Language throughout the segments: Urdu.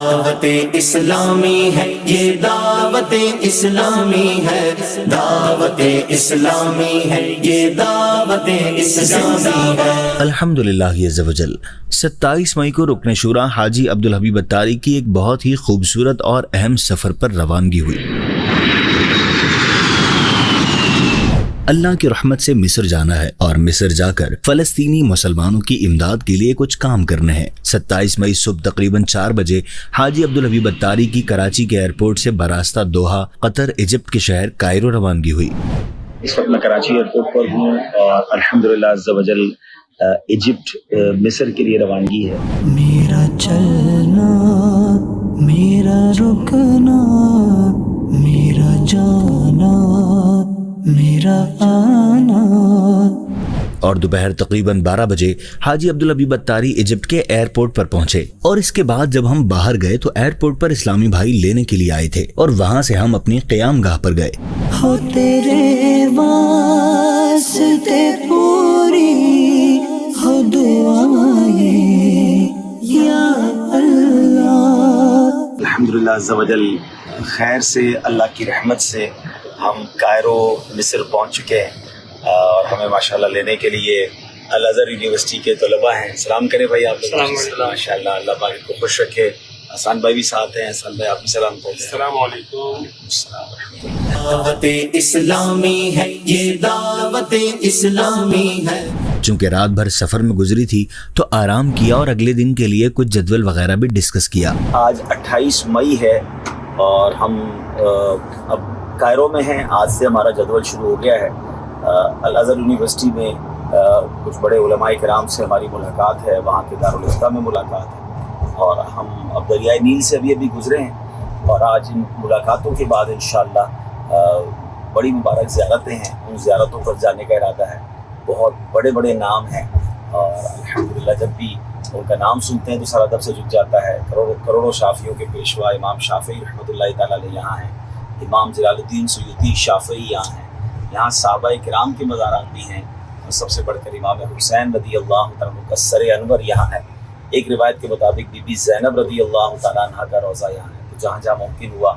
دعوت اسلامی ہے یہ دعوت اسلامی ہے، دعوت اسلامی ہے یہ دعوت اسلامی ہے۔ الحمدللہ عز وجل 27 مئی کو رکن شورا حاجی عبدالحبیب اتاری کی ایک بہت ہی خوبصورت اور اہم سفر پر روانگی ہوئی۔ اللہ کی رحمت سے مصر جانا ہے اور مصر جا کر فلسطینی مسلمانوں کی امداد کے لیے کچھ کام کرنے ہیں۔ 27 مئی صبح تقریباً 4 بجے حاجی عبدالحبیب اتاری کی کراچی کے ایئرپورٹ سے براستہ دوحہ قطر ایجپٹ کے شہر کائرو روانگی ہوئی۔ اس وقت میں کراچی ایئرپورٹ پر ہوں اور الحمدللہ عز وجل ایجپٹ مصر کے لیے روانگی ہے۔ میرا چلنا، میرا رکنا، میرا جانا، میرا آنا۔ اور دوپہر تقریباً 12 بجے حاجی عبدالحبیب اتاری ایجپٹ کے ایئرپورٹ پر پہنچے، اور اس کے بعد جب ہم باہر گئے تو ایئرپورٹ پر اسلامی بھائی لینے کے لیے آئے تھے اور وہاں سے ہم اپنی قیام گاہ پر گئے۔ ہو تیرے واسطے پوری ہو دعائیں یا اللہ۔ الحمدللہ عز وجل خیر سے، اللہ کی رحمت سے ہم کائرو مصر پہنچ چکے ہیں اور ہمیں ماشاءاللہ لینے کے لیے الازہر یونیورسٹی کے طلباء ہیں۔ سلام کریں بھائی آپ لوگ۔ ماشاءاللہ اللہ پاک کو خوش رکھے۔ احسان بھائی بھی ساتھ ہیں، احسان بھائی آپ بھی سلام کریں۔ السلام علیکم۔ دعوت اسلامی ہے یہ دعوت اسلامی ہے۔ چونکہ رات بھر سفر میں گزری تھی تو آرام کیا اور اگلے دن کے لیے کچھ جدول وغیرہ بھی ڈسکس کیا۔ آج 28 مئی ہے اور ہم اب کائرو میں ہیں۔ آج سے ہمارا جدول شروع ہو گیا ہے۔ الازہر یونیورسٹی میں کچھ بڑے علماء کرام سے ہماری ملاقات ہے، وہاں کے دارالفتہ میں ملاقات ہے، اور ہم اب دریائے نیل سے ابھی گزرے ہیں، اور آج ان ملاقاتوں کے بعد انشاءاللہ بڑی مبارک زیارتیں ہیں، ان زیارتوں پر جانے کا ارادہ ہے۔ بہت بڑے بڑے نام ہیں اور الحمدللہ جب بھی ان کا نام سنتے ہیں تو سر ادب سے جھک جاتا ہے۔ کروڑوں شافعیوں کے پیشوا امام شافعی رحمۃ اللہ تعالیٰ علیہ یہاں ہیں، امام جلال الدین سیوطی شافعی یہاں ہیں، یہاں صحابہ کرام کے مزارات بھی ہیں، اور سب سے بڑھ کر امام حسین رضی اللہ تعالیٰ عنہ کا سر انور یہاں ہے۔ ایک روایت کے مطابق بی بی زینب رضی اللہ تعالیٰ عنہ کا روضہ یہاں ہے۔ تو جہاں جہاں ممکن ہوا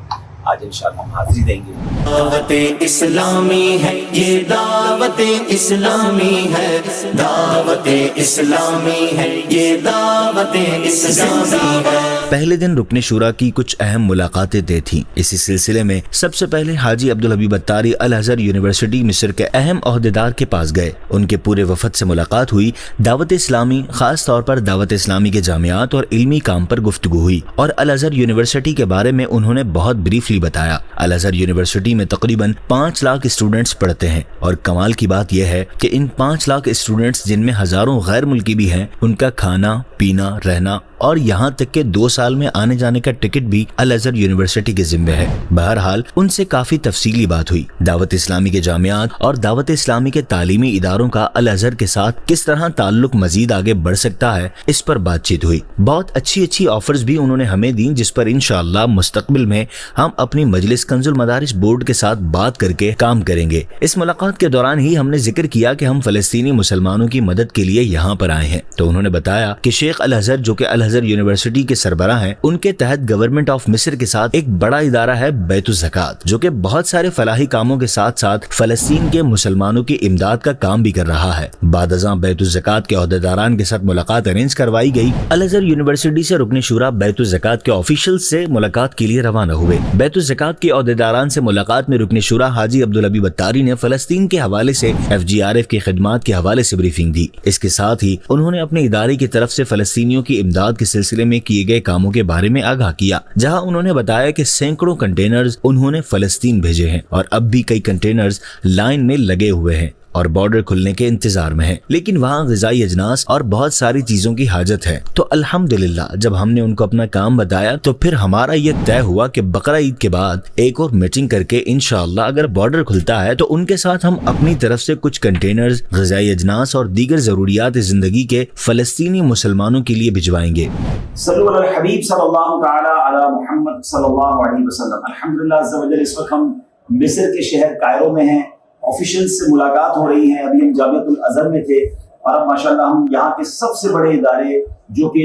آج انشاءاللہ ہم حاضری دیں گے۔ دعوت اسلامی ہے یہ دعوت اسلامی ہے، دعوت اسلامی ہے یہ دعوت اسلامی ہے۔ پہلے دن رکن شورا کی کچھ اہم ملاقاتیں طے تھیں۔ اسی سلسلے میں سب سے پہلے حاجی عبدالحبیب اتاری الازہر یونیورسٹی مصر کے اہم عہدیدار کے پاس گئے۔ ان کے پورے وفد سے ملاقات ہوئی۔ دعوت اسلامی، خاص طور پر دعوت اسلامی کے جامعات اور علمی کام پر گفتگو ہوئی، اور الازہر یونیورسٹی کے بارے میں انہوں نے بہت بریفلی بتایا۔ الازہر یونیورسٹی میں تقریباً 5 لاکھ اسٹوڈنٹس پڑھتے ہیں، اور کمال کی بات یہ ہے کہ ان 5 لاکھ اسٹوڈنٹس جن میں ہزاروں غیر ملکی بھی ہیں، ان کا کھانا، پینا، رہنا اور یہاں تک کہ 2 سال میں آنے جانے کا ٹکٹ بھی الازہر یونیورسٹی کے ذمہ ہے۔ بہرحال ان سے کافی تفصیلی بات ہوئی۔ دعوت اسلامی کے جامعات اور دعوت اسلامی کے تعلیمی اداروں کا الازہر کے ساتھ کس طرح تعلق مزید آگے بڑھ سکتا ہے، اس پر بات چیت ہوئی۔ بہت اچھی آفرز بھی انہوں نے ہمیں دیں، جس پر انشاءاللہ مستقبل میں ہم اپنی مجلس کنز المدارس بورڈ کے ساتھ بات کر کے کام کریں گے۔ اس ملاقات کے دوران ہی ہم نے ذکر کیا کہ ہم فلسطینی مسلمانوں کی مدد کے لیے یہاں پر آئے ہیں، تو انہوں نے بتایا کہ شیخ الازہر جو کہ الازہر یونیورسٹی کے سربراہ ہیں، ان کے تحت گورنمنٹ آف مصر کے ساتھ ایک بڑا ادارہ ہے بیت الزکوٰۃ، جو کہ بہت سارے فلاحی کاموں کے ساتھ ساتھ فلسطین کے مسلمانوں کی امداد کا کام بھی کر رہا ہے۔ بعد ازاں بیت الزکوٰۃ کے عہدیداران کے ساتھ ملاقات ارینج کروائی گئی۔ الازہر یونیورسٹی سے رکن شورا بیت الزکوٰۃ کے آفیشل سے ملاقات کے لیے روانہ ہوئے۔ بیت الزکوٰۃ کے عہدیداران سے ملاقات میں رکن شورا حاجی عبدالحبیب اتاری نے فلسطین کے حوالے سے FGRF کی خدمات کے حوالے سے بریفنگ دی۔ اس کے ساتھ ہی انہوں نے اپنے ادارے کی طرف سے فلسطینیوں کی امداد کے سلسلے میں کیے گئے کاموں کے بارے میں آگاہ کیا، جہاں انہوں نے بتایا کہ سینکڑوں کنٹینرز انہوں نے فلسطین بھیجے ہیں، اور اب بھی کئی کنٹینرز لائن میں لگے ہوئے ہیں اور بارڈر کھلنے کے انتظار میں ہیں، لیکن وہاں غذائی اجناس اور بہت ساری چیزوں کی حاجت ہے۔ تو الحمدللہ جب ہم نے ان کو اپنا کام بتایا تو پھر ہمارا یہ طے ہوا کہ بقرہ عید کے بعد ایک اور میٹنگ کر کے انشاءاللہ اگر بارڈر کھلتا ہے تو ان کے ساتھ ہم اپنی طرف سے کچھ کنٹینرز غذائی اجناس اور دیگر ضروریات زندگی کے فلسطینی مسلمانوں کے لیے بھجوائیں گے۔ صلو علی الحبیب صلی اللہ تعالی علی محمد صلی اللہ علیہ وسلم۔ الحمدللہ عز وجل اس وقت ہم مصر کے شہر کائرو میں ہیں، آفیشل سے ملاقات ہو رہی ہے۔ ابھی ہم جامعۃ الازہر میں تھے اور اب ماشاءاللہ ہم یہاں کے سب سے بڑے ادارے جو کہ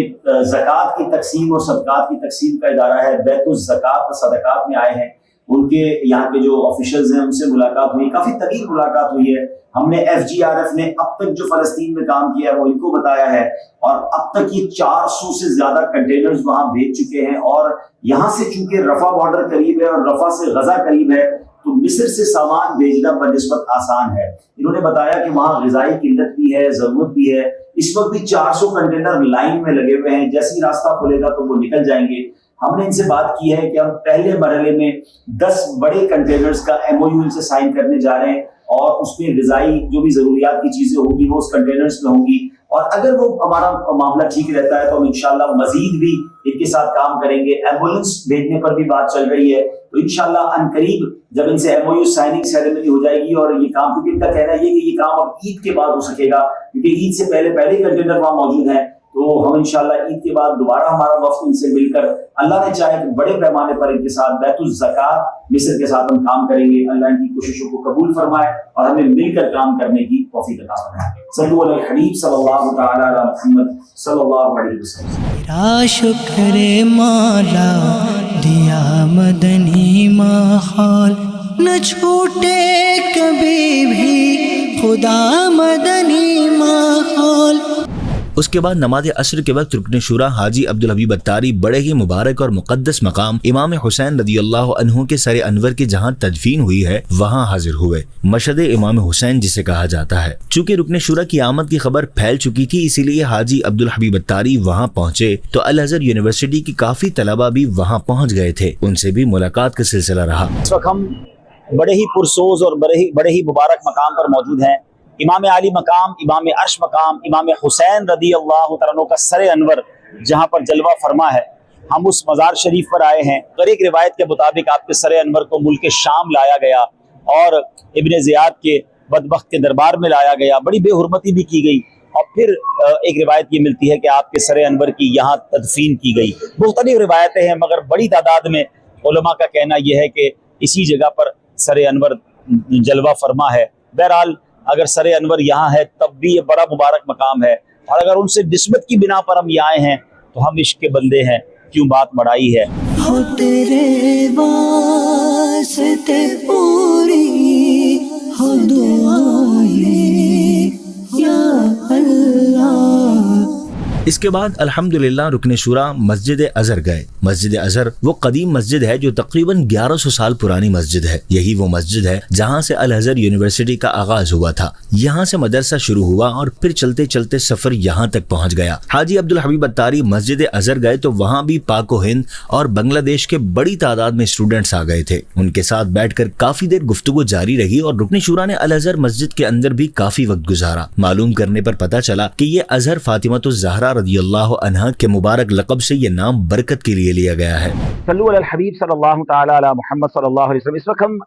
زکوٰۃ کی تقسیم اور صدقات کی تقسیم کا ادارہ ہے بیت الزکوٰۃ و صدقات میں آئے ہیں. ان کے یہاں کے جو آفیشلز ہیں ان سے ملاقات ہوئی, کافی طویل ملاقات ہوئی ہے. ہم نے FGRF نے اب تک جو فلسطین میں کام کیا ہے وہ ان کو بتایا ہے, اور اب تک یہ 400 سے زیادہ کنٹینرز وہاں بھیج چکے ہیں. اور یہاں سے چونکہ رفح بارڈر قریب ہے اور رفح سے غزہ قریب ہے تو مصر سے سامان بھیجنا بنسبت آسان ہے. انہوں نے بتایا کہ وہاں غذائی قلت بھی ہے, ضرورت بھی ہے. اس وقت بھی 400 کنٹینر لائن میں لگے ہوئے ہیں, جیسے ہی راستہ کھلے گا تو وہ نکل جائیں گے. ہم نے ان سے بات کی ہے کہ ہم پہلے مرحلے میں 10 بڑے کنٹینرز کا MOU ان سے سائن کرنے جا رہے ہیں, اور اس میں غذائی جو بھی ضروریات کی چیزیں ہوں گی وہ اس کنٹینرز میں ہوں گی. اور اگر وہ ہمارا معاملہ ٹھیک رہتا ہے تو ہم انشاءاللہ مزید بھی ان کے ساتھ کام کریں گے. ایمبولینس بھیجنے پر بھی بات چل رہی ہے, تو انشاءاللہ عنقریب جب ان سے MOU سائننگ سیریمنی ہو جائے گی, اور یہ کام, کیونکہ ان کا کہنا یہ کہ یہ کام اب عید کے بعد ہو سکے گا, کیونکہ عید سے پہلے کنٹینر وہاں موجود ہیں, تو ہم انشاءاللہ عید کے بعد دوبارہ ہمارا وفد ان سے مل کر اللہ نے چاہے کہ بڑے پیمانے پر ان کے ساتھ بیت الزکوٰۃ مصر کے ساتھ ہم کام کریں گے. اللہ ان کی کوششوں کو قبول فرمائے اور ہمیں مل کر کام کرنے کی توفیق عطا فرمائے. صلو علی الحبیب صلی اللہ تعالی علی محمد صلی اللہ علیہ وسلم. تیرا شکر مولا دیا مدنی ماحول, نہ چھوٹے کبھی بھی خدا مدنی ماحول. اس کے بعد نماز عصر کے وقت رکن شورا حاجی عبدالحبیب اتاری بڑے ہی مبارک اور مقدس مقام امام حسین رضی اللہ عنہ کے سر انور کی جہاں تدفین ہوئی ہے وہاں حاضر ہوئے. مشہد امام حسین جسے کہا جاتا ہے. چونکہ رکن شورا کی آمد کی خبر پھیل چکی تھی, اسی لیے حاجی عبدالحبیب اتاری وہاں پہنچے تو الازہر یونیورسٹی کی کافی طلبہ بھی وہاں پہنچ گئے تھے. ان سے بھی ملاقات کا سلسلہ رہا. اس وقت ہم بڑے ہی پرسوز اور بڑے ہی مبارک مقام پر موجود ہیں. امام علی مقام, امام عرش مقام, امام حسین رضی اللہ تعالیٰ عنہ کا سر انور جہاں پر جلوہ فرما ہے. ہم اس مزار شریف پر آئے ہیں. ایک روایت کے مطابق آپ کے سر انور کو ملک شام لایا گیا اور ابن زیاد کے بدبخت کے دربار میں لایا گیا, بڑی بے حرمتی بھی کی گئی, اور پھر ایک روایت یہ ملتی ہے کہ آپ کے سر انور کی یہاں تدفین کی گئی. مختلف روایتیں ہیں, مگر بڑی تعداد میں علماء کا کہنا یہ ہے کہ اسی جگہ پر سر انور جلوہ فرما ہے. بہرحال اگر سر انور یہاں ہے تب بھی یہ بڑا مبارک مقام ہے, اور اگر ان سے نسبت کی بنا پر ہم یہ آئے ہیں تو ہم عشق کے بندے ہیں, کیوں بات بڑائی ہے. ہو تیرے واسطے پوری ہو دعائیں یا اللہ. اس کے بعد الحمدللہ رکن شورا مسجد ازہر گئے. مسجد ازہر وہ قدیم مسجد ہے جو تقریباً 1100 سال پرانی مسجد ہے. یہی وہ مسجد ہے جہاں سے الازہر یونیورسٹی کا آغاز ہوا تھا. یہاں سے مدرسہ شروع ہوا اور پھر چلتے چلتے سفر یہاں تک پہنچ گیا. حاجی عبدالحبیب اتاری مسجد ازہر گئے تو وہاں بھی پاک و ہند اور بنگلہ دیش کے بڑی تعداد میں اسٹوڈنٹس آ گئے تھے. ان کے ساتھ بیٹھ کر کافی دیر گفتگو جاری رہی اور رکن شورا نے الازہر مسجد کے اندر بھی کافی وقت گزارا. معلوم کرنے پر پتہ چلا کہ یہ ازہر فاطمۃ الزہرا رضی اللہ عنہا کے مبارک لقب سے یہ نام برکت کے لیے لیا گیا ہے. صلو علی الحبیب صلی اللہ تعالی علی محمد صلی اللہ علیہ وسلم. اس وقت ہم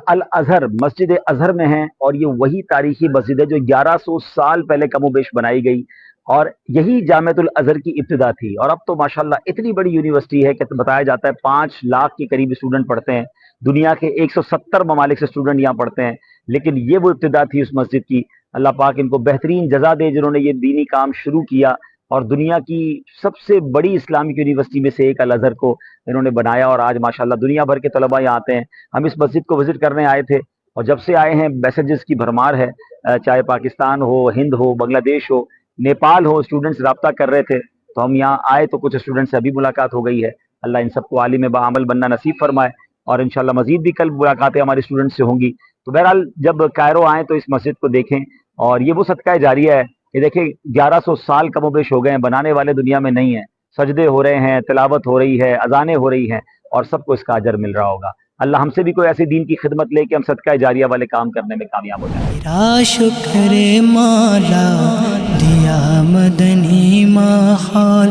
الازہر مسجد ازہر میں ہیں, اور یہ وہی تاریخی مسجد ہے جو 1100 سال پہلے کم و بیش بنائی گئی, اور یہی جامعۃ الازہر کی ابتدا تھی. اور اب تو ماشاءاللہ اتنی بڑی یونیورسٹی ہے کہ بتایا جاتا ہے 5 لاکھ کے قریب اسٹوڈنٹ پڑھتے ہیں. دنیا کے 170 ممالک سے اسٹوڈنٹ یہاں پڑھتے ہیں, لیکن یہ وہ ابتدا تھی اس مسجد کی. اللہ پاک ان کو بہترین جزا دے جنہوں نے یہ دینی کام شروع کیا, اور دنیا کی سب سے بڑی اسلامک یونیورسٹی میں سے ایک الازہر کو انہوں نے بنایا, اور آج ماشاءاللہ دنیا بھر کے طلباء یہاں آتے ہیں. ہم اس مسجد کو وزٹ کرنے آئے تھے, اور جب سے آئے ہیں میسیجز کی بھرمار ہے, چاہے پاکستان ہو, ہند ہو, بنگلہ دیش ہو, نیپال ہو, اسٹوڈنٹس رابطہ کر رہے تھے. تو ہم یہاں آئے تو کچھ اسٹوڈنٹ سے ابھی ملاقات ہو گئی ہے. اللہ ان سب کو عالم بعمل بننا نصیب فرمائے, اور انشاءاللہ مزید بھی کل ملاقاتیں ہمارے اسٹوڈنٹ سے ہوں گی. تو بہرحال جب کائرو آئیں تو اس مسجد کو دیکھیں, اور یہ وہ صدقہ جاریہ ہے کہ دیکھیں 1100 سال کم و بیش ہو گئے ہیں, بنانے والے دنیا میں نہیں ہیں, سجدے ہو رہے ہیں, تلاوت ہو رہی ہے, اذانیں ہو رہی ہیں, اور سب کو اس کا اجر مل رہا ہوگا. اللہ ہم سے بھی کوئی ایسی دین کی خدمت لے کہ ہم صدقہ جاریہ والے کام کرنے میں کامیاب ہو جائیں. تیرا شکر مولا دیا مدنی ماحول.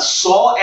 100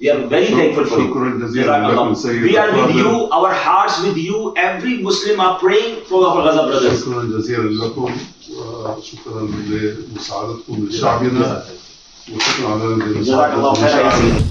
we are very thankful for you. We are with you, our hearts with you. Every Muslim are praying for our Gaza brothers. شكرا لمساعدتكم لشعبنا وشكرا على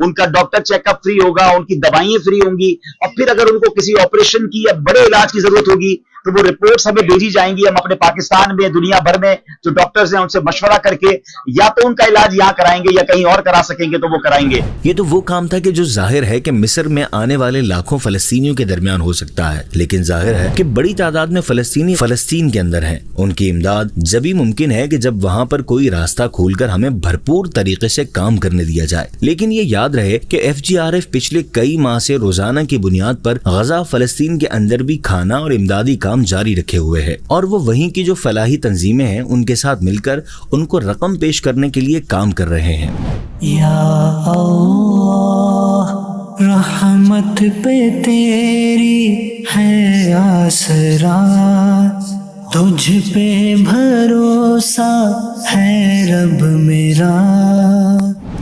ان کا ڈاکٹر چیک اپ فری ہوگا, ان کی دوائیں فری ہوں گی, اور پھر اگر ان کو کسی آپریشن کی یا بڑے علاج کی ضرورت ہوگی تو وہ رپورٹس ہمیں بھیجی جائیں گی. ہم اپنے پاکستان میں, دنیا بھر میں جو ڈاکٹرز ہیں ان سے مشورہ کر کے یا تو ان کا علاج یہاں کرائیں گے یا کہیں اور کرا سکیں گے تو وہ کرائیں گے. یہ تو وہ کام تھا کہ جو ظاہر ہے کہ مصر میں آنے والے لاکھوں فلسطینیوں کے درمیان ہو سکتا ہے, لیکن ظاہر ہے کہ بڑی تعداد میں فلسطینی فلسطین کے اندر ہیں. ان کی امداد جبھی ممکن ہے کہ جب وہاں پر کوئی راستہ کھول کر ہمیں بھرپور طریقے سے کام کرنے دیا جائے. لیکن یہ یاد رہے کہ FGRF پچھلے کئی ماہ سے روزانہ کی بنیاد پر غزہ فلسطین کے اندر بھی کھانا اور امدادی کام جاری رکھے ہوئے ہے, اور وہ وہیں کی جو فلاحی تنظیمیں ہیں ان کے ساتھ مل کر ان کو رقم پیش کرنے کے لیے کام کر رہے ہیں. یا اللہ رحمت پہ تیری ہے آسرا, تجھ پہ بھروسہ ہے رب میرا.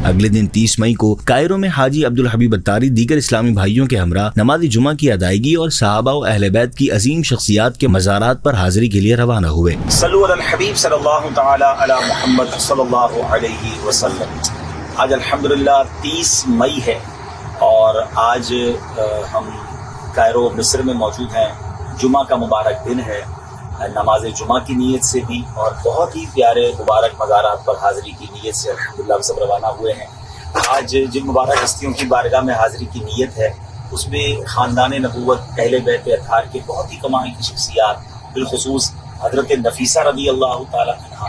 اگلے دن 30 مئی کو کائرو میں حاجی عبدالحبیب اتاری دیگر اسلامی بھائیوں کے ہمراہ نماز جمعہ کی ادائیگی اور صحابہ و اہل بیت کی عظیم شخصیات کے مزارات پر حاضری کے لیے روانہ ہوئے. صلو علی الحبیب صلی اللہ تعالی علی محمد صلی اللہ علیہ وسلم. آج الحمدللہ 30 مئی ہے اور آج ہم کائرو مصر میں موجود ہیں. جمعہ کا مبارک دن ہے, نماز جمعہ کی نیت سے بھی اور بہت ہی پیارے مبارک مزارات پر حاضری کی نیت سے الحمدللہ ہم سب روانہ ہوئے ہیں. آج جن مبارک ہستیوں کی بارگاہ میں حاضری کی نیت ہے اس میں خاندان نبوت اہل بیت اطہار کے بہت ہی کمال کی شخصیات, بالخصوص حضرت نفیسہ رضی اللہ تعالیٰ عنہ,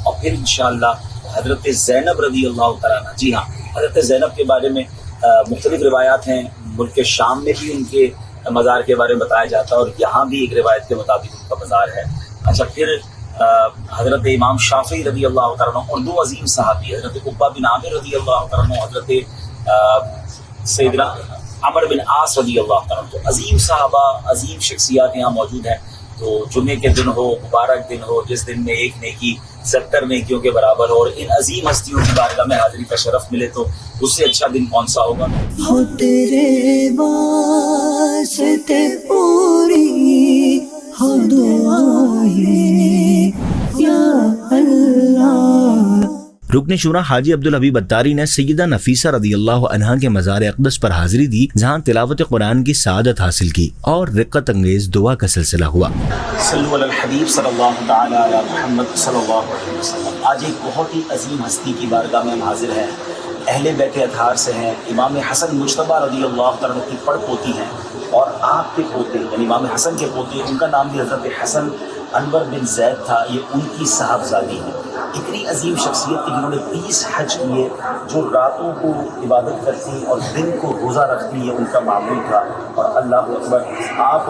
اور پھر انشاءاللہ حضرت زینب رضی اللہ تعالیٰ عنہ. جی ہاں, حضرت زینب کے بارے میں مختلف روایات ہیں. ملک شام میں بھی ان کے مزار کے بارے میں بتایا جاتا ہے اور یہاں بھی ایک روایت کے مطابق ان کا مزار ہے. اچھا, پھر حضرت امام شافعی رضی اللہ تعالیٰ عنہ اور دو عظیم صحابی حضرت عقبہ بن عامر رضی اللہ تعالیٰ عنہ, حضرت سیدنا عمر بن عاص رضی اللہ تعالیٰ عنہ, عظیم صحابہ, عظیم شخصیات یہاں موجود ہیں. تو جمعے کے دن ہو, مبارک دن ہو, جس دن میں ایک نیکی 70 نیکیوں کے برابر ہو, اور ان عظیم ہستیوں کی بارگاہ میں حاضری کا شرف ملے تو اس سے اچھا دن کون سا ہوگا. ہو تیرے واسطے پوری ہو دعائیں یا اللہ. رکن شورا حاجی عبدالحبیب اتاری نے سیدہ نفیسہ رضی اللہ عنہا کے مزار اقدس پر حاضری دی, جہاں تلاوت قرآن کی سعادت حاصل کی اور رقت انگیز دعا کا سلسلہ ہوا. صلو علی الحبیب صلی اللہ تعالی علی محمد صلی اللہ علیہ وسلم. آج ایک بہت ہی عظیم ہستی کی بارگاہ میں ہم حاضر ہیں. اہل بیت اطہار سے ہیں. امام حسن مجتبیٰ رضی اللہ تعالیٰ عنہ کی پڑ پوتی ہیں, اور آپ کے پوتے یعنی امام حسن کے پوتے, ان کا نام بھی حضرت حسن انور بن زید تھا. یہ ان کی صاحبزادی ہیں. اتنی عظیم شخصیت کہ جنہوں نے 30 حج کیے, جو راتوں کو عبادت کرتی اور دن کو روزہ رکھتی, یہ ان کا معمول تھا. اور اللہ اکبر, آپ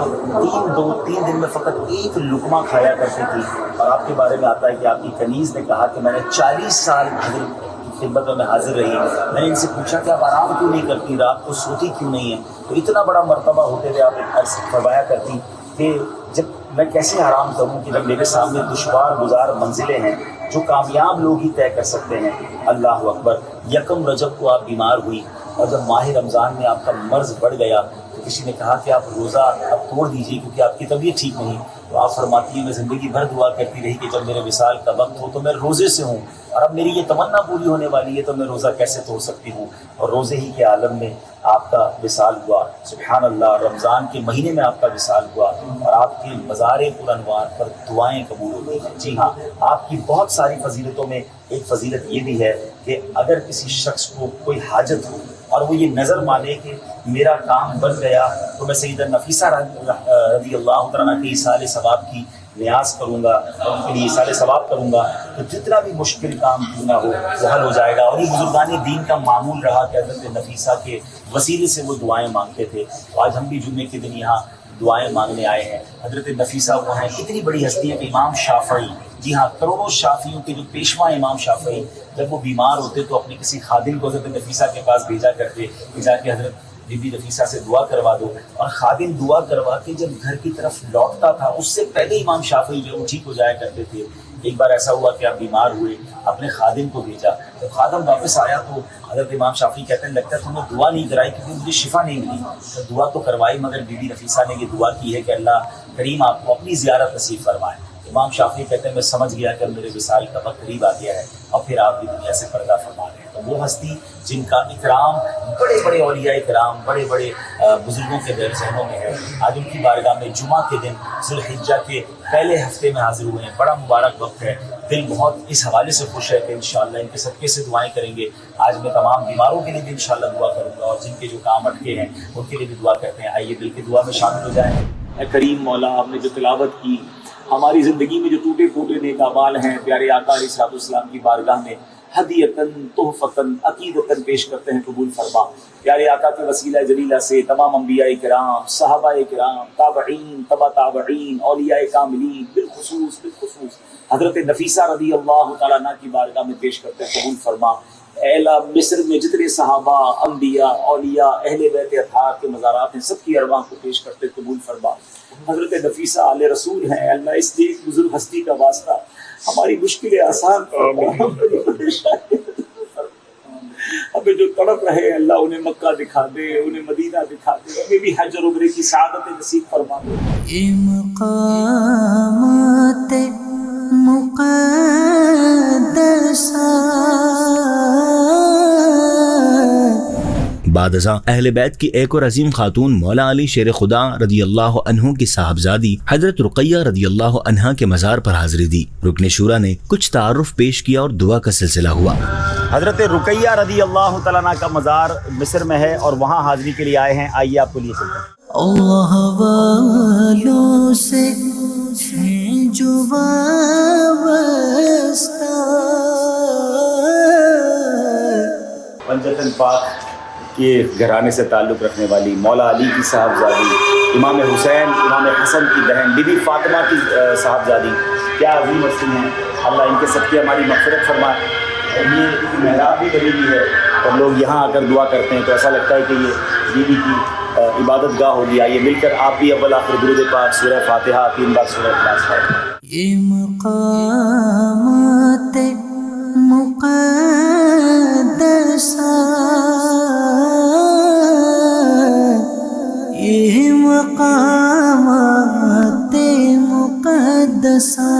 3 دن میں فقط ایک لقمہ کھایا کرتی تھی. اور آپ کے بارے میں آتا ہے کہ آپ کی کنیز نے کہا کہ میں نے 40 سال حضرت کی خدمت میں حاضر رہی. میں نے ان سے پوچھا کہ آپ آرام کیوں نہیں کرتی, رات کو سوتی کیوں نہیں ہیں؟ تو اتنا بڑا مرتبہ ہوتے ہوئے آپ ایک عرض فرمایا کرتی کہ جب میں کیسے آرام کروں کہ جب میرے سامنے دشوار گزار منزلیں ہیں جو کامیاب لوگ ہی طے کر سکتے ہیں. اللہ اکبر. یکم رجب کو آپ بیمار ہوئی, اور جب ماہ رمضان میں آپ کا مرض بڑھ گیا تو کسی نے کہا کہ آپ روزہ اب توڑ دیجیے کیونکہ آپ کی طبیعت ٹھیک نہیں. تو آپ فرماتی ہیں میں زندگی بھر دعا کرتی رہی کہ جب میرے وصال کا وقت ہو تو میں روزے سے ہوں, اور اب میری یہ تمنا پوری ہونے والی ہے تو میں روزہ کیسے توڑ سکتی ہوں. اور روزے ہی کے عالم میں آپ کا وصال ہوا. سبحان اللہ, رمضان کے مہینے میں آپ کا وصال ہوا, اور آپ کے مزار پرانوار پر دعائیں قبول ہوئی ہیں. جی ہاں, آپ کی بہت ساری فضیلتوں میں ایک فضیلت یہ بھی ہے کہ اگر کسی شخص کو کوئی حاجت ہو اور وہ یہ نظر مانے کہ میرا کام بن گیا تو میں سیدہ نفیسہ رضی اللہ تعالیٰ کے ایصال ثواب کی نیاز کروں گا, اور ان کے لیے ایصال ثواب کروں گا, تو جتنا بھی مشکل کام کیوں نہ ہو وہ حل ہو جائے گا. اور یہ بزرگان دین کا معمول رہا کہ حضرت نفیسہ کے وسیلے سے وہ دعائیں مانگتے تھے. تو آج ہم بھی جمعے کے دن یہاں دعائیں مانگنے آئے ہیں. حضرت نفیسہ وہ ہیں, اتنی بڑی ہستی ہے کہ امام شافعی, جی ہاں, کروڑوں شافعیوں کے جو پیشوا امام شافعی, جب وہ بیمار ہوتے تو اپنے کسی خادم کو حضرت نفیسہ کے پاس بھیجا کرتے کہ جا کے حضرت بی بی نفیسہ سے دعا کروا دو. اور خادم دعا کروا کے جب گھر کی طرف لوٹتا تھا اس سے پہلے امام شافعی جو وہ ٹھیک ہو جایا کرتے تھے. ایک بار ایسا ہوا کہ آپ بیمار ہوئے, اپنے خادم کو بھیجا, جب خادم واپس آیا تو حضرت امام شافعی کہتے ہیں لگتا ہے تم نے دعا نہیں کرائی کیونکہ مجھے شفا نہیں ملی. تو دعا تو کروائی, مگر بی بی نفیسہ نے یہ دعا کی ہے کہ اللہ کریم آپ کو اپنی زیارت نصیب فرمائے. امام شافعی کہتے ہیں میں سمجھ گیا کہ میرے وصال کا وقت قریب آ گیا ہے, اور پھر آپ بھی دنیا سے پردہ فرما رہے ہیں. وہ ہستی جن کا اکرام بڑے بڑے اولیاء کرام، بڑے بڑے بزرگوں کے دل ذہنوں میں ہے، آج ان کی بارگاہ میں جمعہ کے دن ذی الحجہ کے پہلے ہفتے میں حاضر ہوئے ہیں۔ بڑا مبارک وقت ہے، دل بہت اس حوالے سے خوش ہے کہ انشاءاللہ ان کے صدقے سے دعائیں کریں گے۔ آج میں تمام بیماروں کے لیے بھی انشاءاللہ دعا کروں گا، اور جن کے جو کام اٹکے ہیں ان کے لیے بھی دعا کرتے ہیں۔ آئیے دل کی دعا میں شامل ہو جائیں۔ اے کریم مولا، آپ نے جو تلاوت کی، ہماری زندگی میں جو ٹوٹے پھوٹے نیک اعمال ہیں، پیارے آقا علیہ الصلوۃ والسلام کی بارگاہ میں ہدیتاً تحفتاً عقیدتاً پیش کرتے ہیں، قبول فرما۔ پیارے آقا کے وسیلہ جلیلہ سے تمام انبیاء کرام، صحابہ کرام، تابعین، تبع تابعین، اولیاء کاملین، بالخصوص حضرت نفیسہ رضی اللہ تعالیٰ عنہ کی بارگاہ میں پیش کرتے ہیں، قبول فرما۔ اے اللہ، مصر میں جتنے صحابہ، انبیاء، اولیاء، اہل بیت اطہار کے مزارات ہیں، سب کی ارواح کو پیش کرتے ہیں، قبول فرما۔ حضرت نفیسہ آل رسول ہیں، اللہ اس ایک بزرگ ہستی کا واسطہ ہماری مشکلیں آسان فرما، ہمیں جو تڑپ رہے ہیں اللہ انہیں مکہ دکھا دے، انہیں مدینہ دکھا دے، ہمیں بھی حج اور عمرے کی سعادت نصیب فرما دے۔ یہ مقامات بعد ازاں اہل بیت کی ایک اور عظیم خاتون مولا علی شیر خدا رضی اللہ عنہ کی صاحبزادی حضرت رقیہ رضی اللہ عنہا کے مزار پر حاضری دی۔ رکن شورا نے کچھ تعارف پیش کیا اور دعا کا سلسلہ ہوا۔ حضرت رقیہ رضی اللہ تعالیٰ عنہ کا مزار مصر میں ہے اور وہاں حاضری کے لیے آئے ہیں، آئیے آپ کو لیے چلتے ہیں۔ اللہ والوں سے ہے جو وابستہ، پنجتن پاک کے گھرانے سے تعلق رکھنے والی مولا علی کی صاحبزادی، امام حسین امام حسن کی بہن بی بی فاطمہ کی صاحبزادی، کیا عظیم ہستی ہیں، اللہ ان کے صدقے ہماری مغفرت فرمائے۔ یہ محراب بھی بنی ہوئی ہے اور لوگ یہاں آ کر دعا کرتے ہیں، تو ایسا لگتا ہے کہ یہ بیوی کی عبادت گاہ ہوگی۔ آئیے مل کر آپ بھی اول آخر درود پاک، سورہ فاتحہ، 3 بار سورہ اخلاص پڑھیں۔ یہ مقامات یہ مقامات مقدسات،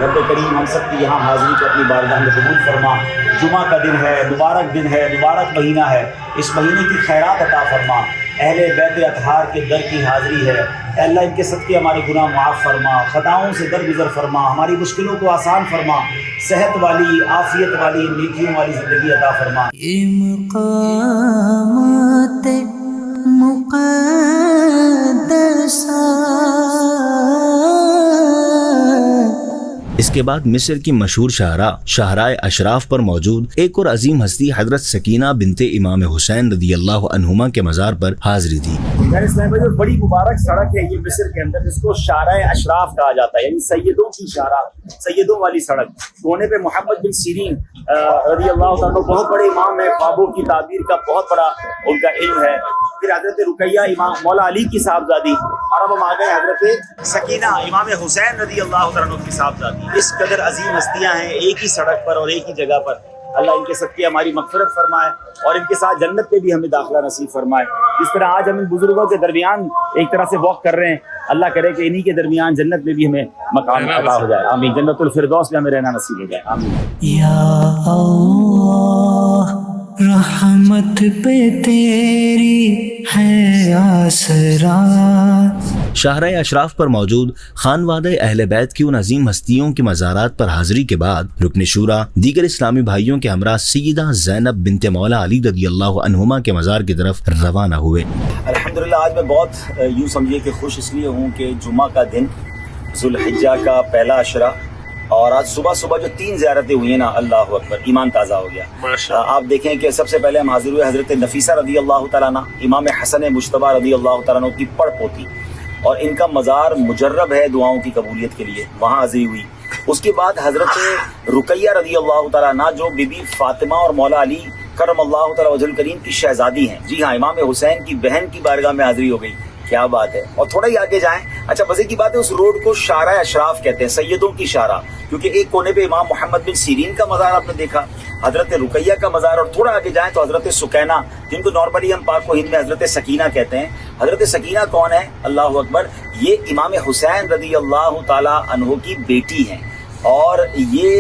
رب کریم ہم سب کی یہاں حاضری کو اپنی بارگاہ میں قبول فرما۔ جمعہ کا دن ہے، مبارک دن ہے، مبارک مہینہ ہے، اس مہینے کی خیرات عطا فرما۔ اہل بیت اطہار کے در کی حاضری ہے، اے اللہ ان کے صدقے ہمارے گناہ معاف فرما، خطاؤں سے درگزر فرما، ہماری مشکلوں کو آسان فرما، صحت والی، عافیت والی، نیکیوں والی زندگی عطا فرما۔ یہ مقامات اس کے بعد مصر کی مشہور شاہراہ شاہراہ اشراف پر موجود ایک اور عظیم ہستی حضرت سکینہ بنت امام حسین رضی اللہ عنہما کے مزار پر حاضری دی۔ جو بڑی مبارک سڑک ہے یہ مصر کے اندر، جس کو شاہراہ اشراف کہا جاتا ہے، یعنی سیدوں کی شاہراہ، سیدوں والی سڑک۔ کونے پہ محمد بن سیرین رضی اللہ تعالیٰ بہت بڑے امام ہے، خوابوں کی تعبیر کا بہت بڑا ان کا علم ہے۔ پھر حضرت رقیہ امام مولا علی کی صاحبزادی، اور اب ہم آ گئے حضرت سکینہ امام حسین رضی اللہ تعالیٰ کی صاحبزادی۔ اس قدر عظیم ہستیاں ہیں ایک ہی سڑک پر اور ایک ہی جگہ پر، اللہ ان کے صدقے ہماری مغفرت فرمائے اور ان کے ساتھ جنت پہ بھی ہمیں داخلہ نصیب فرمائے۔ اس طرح آج ہم ان بزرگوں کے درمیان ایک طرح سے واک کر رہے ہیں، اللہ کرے کہ انہی کے درمیان جنت میں بھی ہمیں مقام عطا ہو جائے، آمین۔ جنت الفردوس میں ہمیں رہنا نصیب ہو جائے، آمین۔ یا اللہ رحمت پہ تیری ہے آسرا۔ شاہراہ اشراف پر موجود خانوادہ اہل بیت کی ان عظیم ہستیوں کی مزارات پر حاضری کے بعد رکن شورا دیگر اسلامی بھائیوں کے ہمراہ سیدہ زینب بنت مولا علی رضی اللہ عنہما کے مزار کی طرف روانہ ہوئے۔ الحمدللہ آج میں بہت یوں سمجھیے کہ خوش اس لیے ہوں کہ جمعہ کا دن، ذو الحجہ کا پہلا عشرہ، اور آج صبح صبح جو 3 زیارتیں ہوئی ہیں نا، اللہ اکبر، ایمان تازہ ہو گیا۔ آپ دیکھیں کہ سب سے پہلے ہم حاضر ہوئے حضرت نفیسہ رضی اللہ تعالیٰ عنہ، امام حسن مجتبیٰ رضی اللہ تعالیٰ عنہ کی پڑ پوتی، اور ان کا مزار مجرب ہے دعاؤں کی قبولیت کے لیے، وہاں حاضری ہوئی۔ اس کے بعد حضرت رقیہ رضی اللہ تعالیٰ عنہ جو بی بی فاطمہ اور مولا علی کرم اللہ تعالیٰ وجہ الکریم کی شہزادی ہیں، جی ہاں، امام حسین کی بہن کی بارگاہ میں حاضری ہو گئی، کیا بات ہے۔ اور تھوڑا ہی آگے جائیں، اچھا مزے کی بات ہے، اس روڈ کو شاہراہ اشراف کہتے ہیں، سیدوں کی شاہراہ، کیونکہ ایک کونے پہ امام محمد بن سیرین کا مزار آپ نے دیکھا، حضرت رقیہ کا مزار، اور تھوڑا آگے جائیں تو حضرت سکینہ، جن کو نارملی ہم پاک و ہند میں حضرت سکینہ کہتے ہیں۔ حضرت سکینہ کون ہے؟ اللہ اکبر، یہ امام حسین رضی اللہ تعالی عنہ کی بیٹی ہیں، اور یہ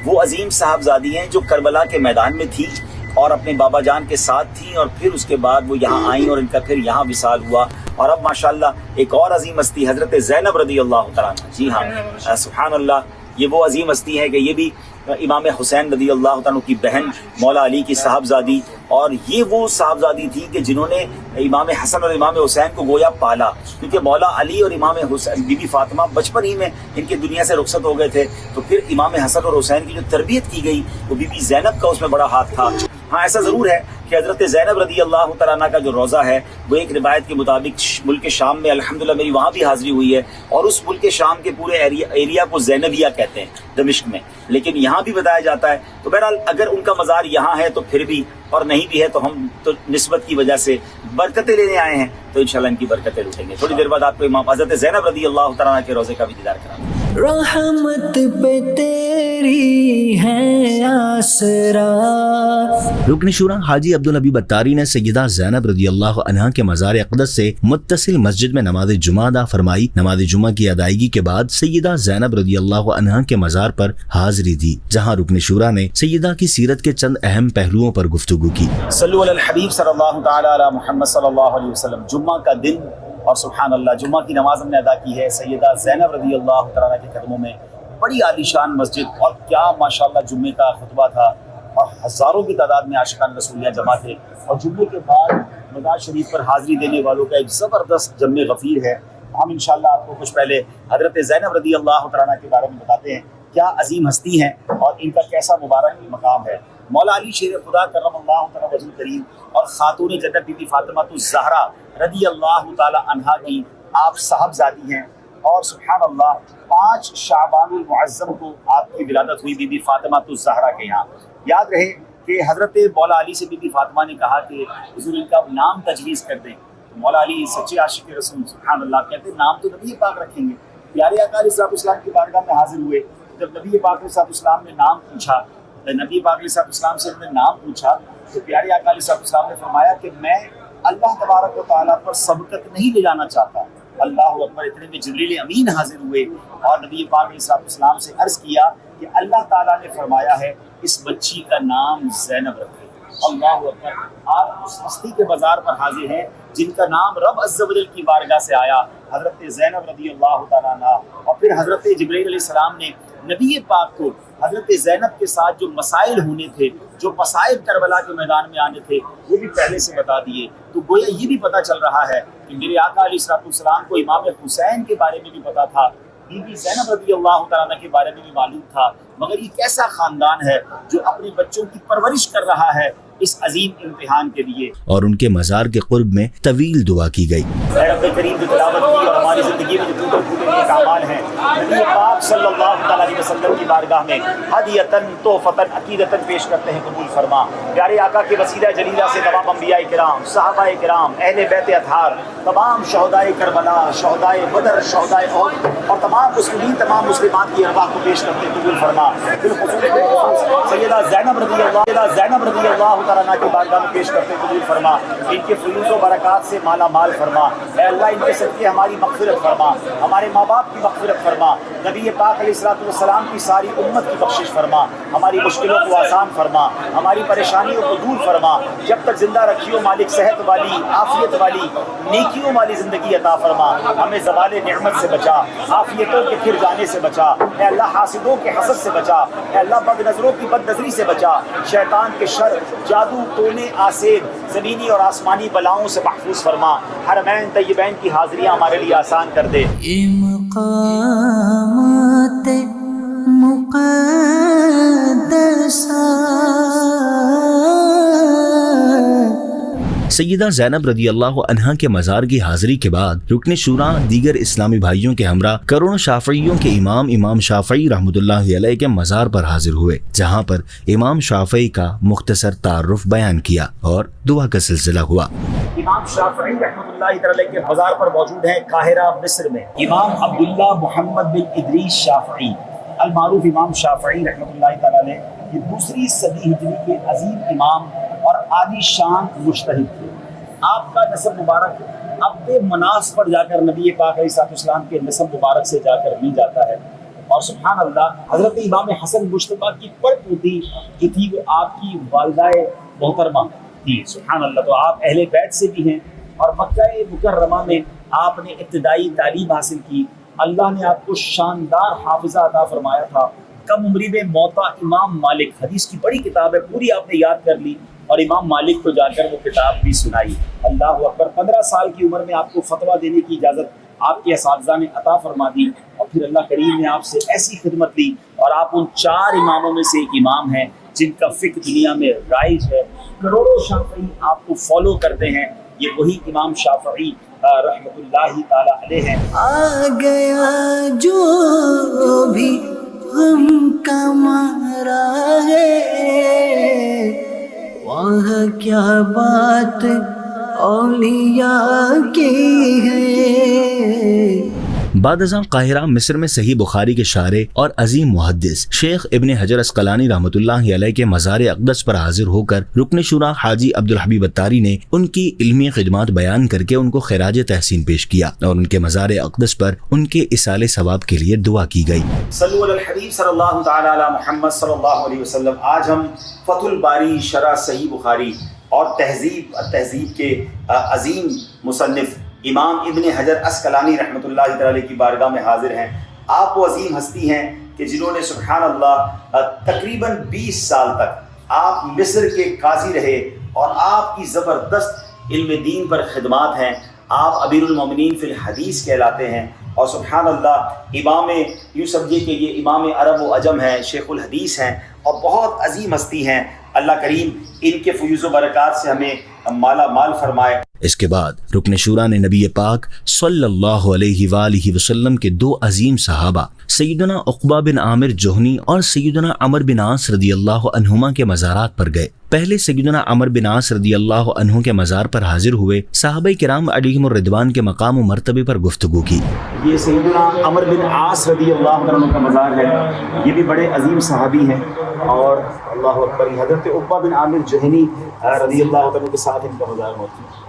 وہ عظیم صاحبزادی ہیں جو کربلا کے میدان میں تھی اور اپنے بابا جان کے ساتھ تھیں، اور پھر اس کے بعد وہ یہاں آئیں اور ان کا پھر یہاں وصال ہوا. اور اب ماشاءاللہ ایک اور عظیم ہستی حضرت زینب رضی اللہ تعالیٰ عنہ. جی ہاں، سبحان اللہ، یہ وہ عظیم ہستی ہے کہ یہ بھی امام حسین رضی اللہ تعالیٰ عنہ کی بہن مولا علی کی صاحبزادی، اور یہ وہ صاحبزادی تھی کہ جنہوں نے امام حسن اور امام حسین کو گویا پالا، کیونکہ مولا علی اور امام حسین بی بی فاطمہ بچپن ہی میں ان کی دنیا سے رخصت ہو گئے تھے، تو پھر امام حسن اور حسین کی جو تربیت کی گئی وہ بی بی زینب کا اس میں بڑا ہاتھ تھا. ہاں ایسا ضرور ہے کہ حضرت زینب رضی اللہ تعالیٰ عنہ کا جو روضہ ہے وہ ایک روایت کے مطابق ملک شام میں الحمدللہ میری وہاں بھی حاضری ہوئی ہے، اور اس ملک شام کے پورے ایریا کو زینبیہ کہتے ہیں دمشق میں، لیکن یہاں بھی بتایا جاتا ہے. تو بہرحال اگر ان کا مزار یہاں ہے تو پھر بھی، اور نہیں بھی ہے تو ہم تو نسبت کی وجہ سے برکتیں لینے آئے ہیں، تو انشاءاللہ ان کی برکتیں لوٹیں گے. تھوڑی دیر بعد آپ کو امام حضرت زینب رضی اللہ تعالیٰ عنہ کے روضے کا بھی دیدار کرائیں. رحمت پہ تیری ہے آسرا. رکن شورا حاجی عبدالحبیب اتاری نے سیدہ زینب رضی اللہ عنہا کے مزار اقدس سے متصل مسجد میں نماز جمعہ ادا فرمائی. نماز جمعہ کی ادائیگی کے بعد سیدہ زینب رضی اللہ عنہا کے مزار پر حاضری دی، جہاں رکن شورا نے سیدہ کی سیرت کے چند اہم پہلوؤں پر گفتگو کی. صلو علی الحبیب صلی اللہ تعالی علی محمد صلی اللہ علیہ وسلم. جمعہ کا دن اور سبحان اللہ جمعہ کی نماز ہم نے ادا کی ہے سیدہ زینب رضی اللہ تعالیٰ کے قدموں میں. بڑی عالیشان مسجد، اور کیا ماشاءاللہ جمعے کا خطبہ تھا، اور ہزاروں کی تعداد میں عاشقان رسولیہ جمع تھے. اور جمعے کے بعد مزار شریف پر حاضری دینے والوں کا ایک زبردست جمع غفیر ہے. ہم انشاءاللہ آپ کو کچھ پہلے حضرت زینب رضی اللہ تعالیٰ کے بارے میں بتاتے ہیں، کیا عظیم ہستی ہیں اور ان کا کیسا مبارک مقام ہے. مولا علی شیر خدا کرم اللہ تعالیٰ وجہ کریم اور خاتون جنت بی بی فاطمہ الزہرا رضی اللہ تعالی عنہا کی آپ صاحبزادی ہیں، اور سبحان اللہ 5 شعبان المعظم کو آپ کی ولادت ہوئی بی بی فاطمہ الزہرا کے یہاں. یاد رہے کہ حضرت مولا علی سے بی بی فاطمہ نے کہا کہ حضور ان کا نام تجویز کر دیں. تو مولا علی سچے عاشق رسول سبحان اللہ کہتے ہیں نام تو نبی پاک رکھیں گے. پیارے آقا علیہ السلام کی بارگاہ میں حاضر ہوئے. جب نبی پاک علیہ السلام نے نام پوچھا، نبی پاک علیہ السلام سے انہوں نے نام پوچھا، تو پیارے آقا علیہ السلام نے فرمایا کہ میں اللہ تبارک و تعالیٰ پر سبقت نہیں لے جانا چاہتا. اللہ اکبر. اتنے میں جبریل امین حاضر ہوئے اور نبی پاک علیہ السلام سے عرض کیا کہ اللہ تعالیٰ نے فرمایا ہے اس بچی کا نام زینب رکھے. اللہ اکبر. آپ اس ہستی کے بازار پر حاضر ہیں جن کا نام رب عز و جل کی بارگاہ سے آیا، حضرت زینب رضی اللہ تعالیٰ عنہ. اور پھر حضرت جبریل علیہ السلام نے نبی پاک کو حضرت زینب کے ساتھ جو مسائل ہونے تھے، جو مصائب کربلا کے میدان میں آنے تھے، وہ بھی پہلے سے بتا دیے. تو گویا یہ بھی پتہ چل رہا ہے کہ میرے آقا علیہ السلام کو امام حسین کے بارے میں بھی پتا تھا، بی بی زینب رضی اللہ تعالیٰ کے بارے میں بھی معلوم تھا. مگر یہ کیسا خاندان ہے جو اپنے بچوں کی پرورش کر رہا ہے اس عظیم امتحان کے لیے. اور ان کے مزار کے قرب میں طویل دعا کی گئی. اے رب کریم جو تلاوت کی اور ہماری زندگی میں جو ٹوٹے پھوٹے نیک اعمال ہیں، نبی پاک صلی اللہ تعالیٰ علیہ وسلم کی بارگاہ میں ہدیۃً تحفۃً عقیدۃً پیش کرتے ہیں، قبول فرما. پیارے آقا کے وسیلہ جلیلہ سے تمام انبیاء کرام، صحابہ کرام، اہل بیت اطہار، تمام شہدائے کربلا، شہدائے بدر، شہدائے احد، اور تمام مسلمین، تمام مسلمات کی ارواح کو پیش کرتے ہیں، قبول فرما. بالخصوص سیدہ زینب رضی اللہ تعالیٰ عنہ کی بارگاہ میں پیش کرتے قبول فرما. ان کے فیوز و برکات سے مالا مال فرما. اے اللہ ان کے صدقے ہماری مغفرت فرما، ہمارے ماں باپ کی مغفرت فرما، نبی پاک علیہ السلام کی ساری امت کی بخشش فرما. ہماری مشکلوں کو آسان فرما، ہماری پریشانیوں کو دور فرما. جب تک زندہ رکھیو مالک صحت والی، عافیت والی، نیکیوں والی زندگی عطا فرما. ہمیں زوال نعمت سے بچا، عافیتوں کے پھر جانے سے بچا. اے اللہ حاسدوں کے حسد سے بچا. اے اللہ بد نظروں کی بد نظری سے بچا. شیطان کے شر، جادو، ٹونے، آسیب، زمینی اور آسمانی بلاؤں سے محفوظ فرما. حرمین طیبین کی حاضریاں ہمارے لیے آسان کر دے. یہ مقامات مقدسہ سیدہ زینب رضی اللہ عنہا کے مزار کی حاضری کے بعد رکن شورا دیگر اسلامی بھائیوں کے ہمراہ کروڑوں شافعیوں کے امام شافعی رحمۃ اللہ علیہ کے مزار پر حاضر ہوئے، جہاں پر امام شافعی کا مختصر تعارف بیان کیا اور دعا کا سلسلہ ہوا. امام شافعی رحمۃ اللہ علیہ کے مزار پر موجود ہیں قاہرہ مصر میں امام عبداللہ محمد بن ادریس شافعی المعروف امام شافعی رحمۃ اللہ تعالی علیہ. یہ 2 صدی ہجری کے عظیم امام اور عالی شان مجتہد تھے. آپ کا نسب مبارک اب مناس پر جا کر نبی پاک علیہ السلام کے نسب مبارک سے جا کر مل جاتا ہے. اور سبحان اللہ حضرت امام حسن مجتبیٰ کی پڑپوتی جو تھی وہ آپ کی والدہ محترمہ تھی، سبحان اللہ. تو آپ اہل بیت سے بھی ہیں اور مکہ مکرمہ میں آپ نے ابتدائی تعلیم حاصل کی. اللہ نے آپ کو شاندار حافظہ عطا فرمایا تھا. کم عمری میں موطا امام مالک، حدیث کی بڑی کتاب ہے، پوری آپ نے یاد کر لی اور امام مالک کو جا کر وہ کتاب بھی سنائی. اللہ اکبر. 15 سال کی عمر میں آپ کو فتویٰ دینے کی اجازت آپ کے اساتذہ نے عطا فرما دی اور پھر اللہ کریم نے آپ سے ایسی خدمت لی اور آپ ان 4 اماموں میں سے ایک امام ہیں جن کا فقہ دنیا میں رائج ہے. کروڑوں شافعی آپ کو فالو کرتے ہیں. یہ وہی امام شافعی رحمۃ اللہ تعالی علیہ ہیں. آ گیا جو بھی غم کا مارا ہے، وہاں کیا بات اولیاء کی ہے. بعد ازاں قاہرہ مصر میں صحیح بخاری کے شارح اور عظیم محدث شیخ ابن حجر عسقلانی رحمۃ اللہ علیہ کے مزار اقدس پر حاضر ہو کر رکن شورا حاجی عبدالحبیب اتاری نے ان کی علمی خدمات بیان کر کے ان کو خراج تحسین پیش کیا اور ان کے مزار اقدس پر ان کے ایصال ثواب کے لیے دعا کی گئی. صلو علی الحبیب صلی اللہ تعالی علی محمد صلی اللہ علیہ وسلم. آج ہم فتح الباری شرح صحیح بخاری اور تہذیب کے عظیم مصنف امام ابن حجر عسقلانی رحمۃ اللہ تعالی کی بارگاہ میں حاضر ہیں. آپ وہ عظیم ہستی ہیں کہ جنہوں نے سبحان اللہ تقریباً 20 سال تک آپ مصر کے قاضی رہے اور آپ کی زبردست علم دین پر خدمات ہیں. آپ امیر المومنین فی الحدیث کہلاتے ہیں اور سبحان اللہ امام، یوں سمجھیے کہ یہ امام عرب و عجم ہیں، شیخ الحدیث ہیں اور بہت عظیم ہستی ہیں. اللہ کریم ان کے فیوز و برکات سے ہمیں مالا مال فرمائے. اس کے بعد رکن شورا نے نبی پاک صلی اللہ علیہ وآلہ وسلم کے 2 عظیم صحابہ سیدنا عقبہ بن عامر جوہنی اور سیدنا عمر بن عاص رضی اللہ عنہما کے مزارات پر گئے. پہلے سیدنا عمر بن عاص رضی اللہ عنہ کے مزار پر حاضر ہوئے، صحابہ کرام علیہم الرضوان کے مقام و مرتبے پر گفتگو کی. یہ سیدنا عمر بن عاص رضی اللہ عنہ کا مزار ہے. یہ بھی بڑے عظیم صحابی ہیں اور اللہ اکبر حضرت عقبہ بن عامر جوہنی رضی اللہ عنہ کے ساتھ ان کا مزار موجود ہے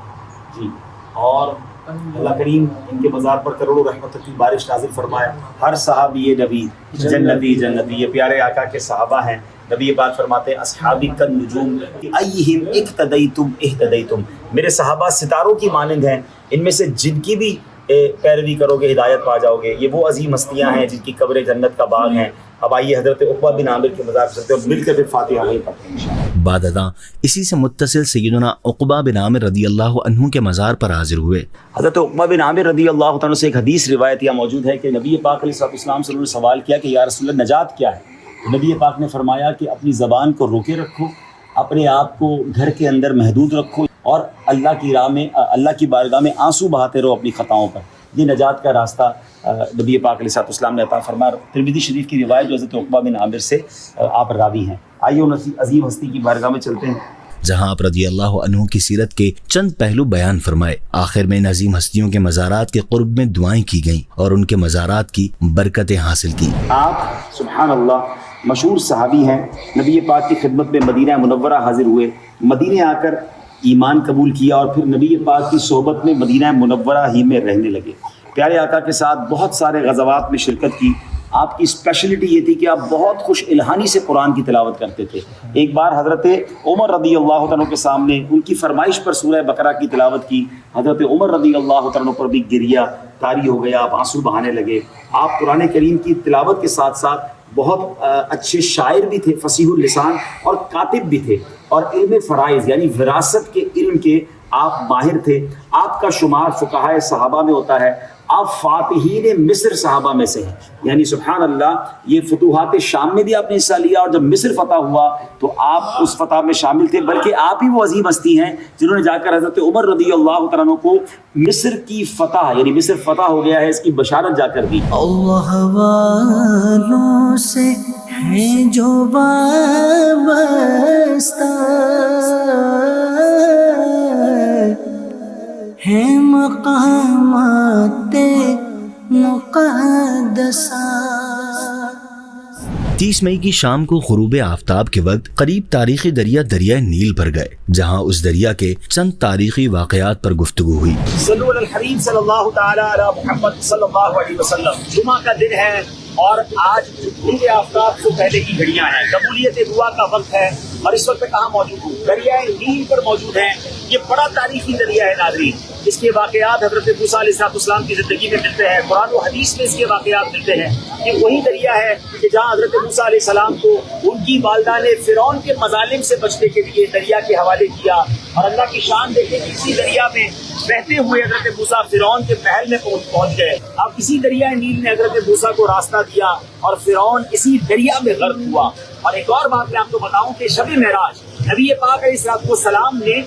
جی. اور اللہ کریم ان کے مزار پر کروڑوں رحمت کی بارش نازل فرمائے. ہر صحابی نبی جنتی جنتی، یہ پیارے آقا کے صحابہ ہیں. نبی پاک فرماتے ہیں اصحابی کالنجوم ایہم اقتدیتم اہتدیتم، میرے صحابہ ستاروں کی مانند ہیں، ان میں سے جن کی بھی پیروی کرو گے ہدایت پا جاؤ گے. یہ وہ عظیم ہستیاں ہیں جن کی قبر جنت کا باغ ہیں. اب آئیے حضرت عقبہ بن عامر کے مزار پر اور مل کر پھر فاتحہ وہیں پڑھتے ہیں انشاءاللہ. بعد ازاں اسی سے متصل سیدنا عقبہ بن عامر رضی اللہ عنہ کے مزار پر حاضر ہوئے. حضرت عقبہ بن عامر رضی اللہ عنہ سے ایک حدیث روایت یہ موجود ہے کہ نبی پاک علیہ السلام سے انہوں نے سوال کیا کہ یا رسول اللہ نجات کیا ہے؟ نبی پاک نے فرمایا کہ اپنی زبان کو روکے رکھو، اپنے آپ کو گھر کے اندر محدود رکھو اور اللہ کی راہ میں، اللہ کی بارگاہ میں آنسو بہاتے رہو اپنی خطاؤں پر. یہ نجات کا راستہ نبی پاک علیہ السلام نے عطا فرمایا. ترمذی شریف کی روایت جو حضرت عقبہ بن عامر سے آپ راوی ہیں. آئیے ان عظیم ہستی کی بارگاہ میں چلتے ہیں جہاں آپ رضی اللہ عنہ کی سیرت کے چند پہلو بیان فرمائے. آخر میں ان عظیم ہستیوں کے مزارات کے قرب میں دعائیں کی گئیں اور ان کے مزارات کی برکتیں حاصل کی. آپ سبحان اللہ مشہور صحابی ہیں، نبی پاک کی خدمت میں مدینہ منورہ حاضر ہوئے، مدینہ آ کر ایمان قبول کیا اور پھر نبی پاک کی صحبت میں مدینہ منورہ ہی میں رہنے لگے. پیارے آقا کے ساتھ بہت سارے غزوات میں شرکت کی. آپ کی اسپیشلٹی یہ تھی کہ آپ بہت خوش الہانی سے قرآن کی تلاوت کرتے تھے. ایک بار حضرت عمر رضی اللہ عنہ کے سامنے ان کی فرمائش پر سورہ بقرہ کی تلاوت کی. حضرت عمر رضی اللہ عنہ پر بھی گریہ طاری ہو گیا، آپ آنسو بہانے لگے. آپ قرآن کریم کی تلاوت کے ساتھ ساتھ بہت اچھے شاعر بھی تھے، فصیح اللسان اور کاتب بھی تھے اور علم فرائض یعنی وراثت کے علم کے آپ ماہر تھے. آپ کا شمار فقہائے صحابہ میں ہوتا ہے. آپ فاتحین مصر صحابہ میں سے ہیں، یعنی سبحان اللہ یہ فتوحات شام میں بھی آپ نے حصہ لیا اور جب مصر فتح ہوا تو آپ اس فتح میں شامل تھے. بلکہ آپ ہی وہ عظیم ہستی ہیں جنہوں نے جا کر حضرت عمر رضی اللہ عنہ کو مصر کی فتح یعنی مصر فتح ہو گیا ہے اس کی بشارت جا کر دی. اللہ والوں سے ہے جو وابستہ ہے مقامات مقدسہ. 30 مئی کی شام کو غروب آفتاب کے وقت قریب تاریخی دریا دریائے نیل پر گئے، جہاں اس دریا کے چند تاریخی واقعات پر گفتگو ہوئی. صلو علی الحبیب صلی اللہ تعالی علی محمد صلی اللہ علیہ وسلم. جمعہ کا دن ہے اور آج غروب آفتاب سے پہلے کی گھڑیاں ہیں، قبولیت دعا کا وقت ہے، اور اس وقت کہاں موجود ہوں؟ دریائے نیل پر موجود ہیں۔ یہ بڑا تاریخی دریا ہے ناظرین، اس کے واقعات حضرت موسیٰ علیہ السلام کی زندگی میں ملتے ہیں، قرآن و حدیث میں اس کے واقعات ملتے ہیں۔ یہ وہی دریا ہے کہ جہاں حضرت موسیٰ علیہ السلام کو ان کی والدہ نے فرعون کے مظالم سے بچنے کے لیے دریا کے حوالے کیا، اور اللہ کی شان دیکھیں کہ اسی دریا میں بہتے ہوئے حضرت موسیٰ فرعون کے محل میں پہنچ گئے۔ اب اسی دریائے نیل نے حضرت موسیٰ کو راستہ دیا اور فرعون اسی دریا میں غرق ہوا۔ اور ایک اور بات میں آپ کو بتاؤں کہ شب معراج، نبی پاک علیہ السلام نے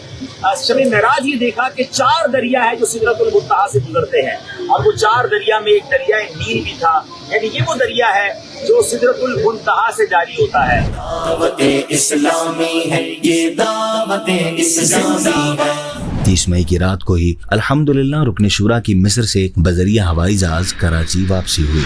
شب معراج یہ دیکھا کہ 4 دریا ہے جو سدرۃ المنتہا سے گزرتے ہیں، اور وہ 4 دریا میں ایک دریائے نیل بھی تھا، یعنی یہ وہ دریا ہے جو سدرۃ المنتہا سے جاری ہوتا ہے۔ دعوت اسلامی ہے یہ، دعوت اسلامی ہے۔ 30 مئی کی رات کو ہی الحمدللہ رکن شورا کی مصر سے بذریعہ ہوائی جہاز کراچی واپسی ہوئی۔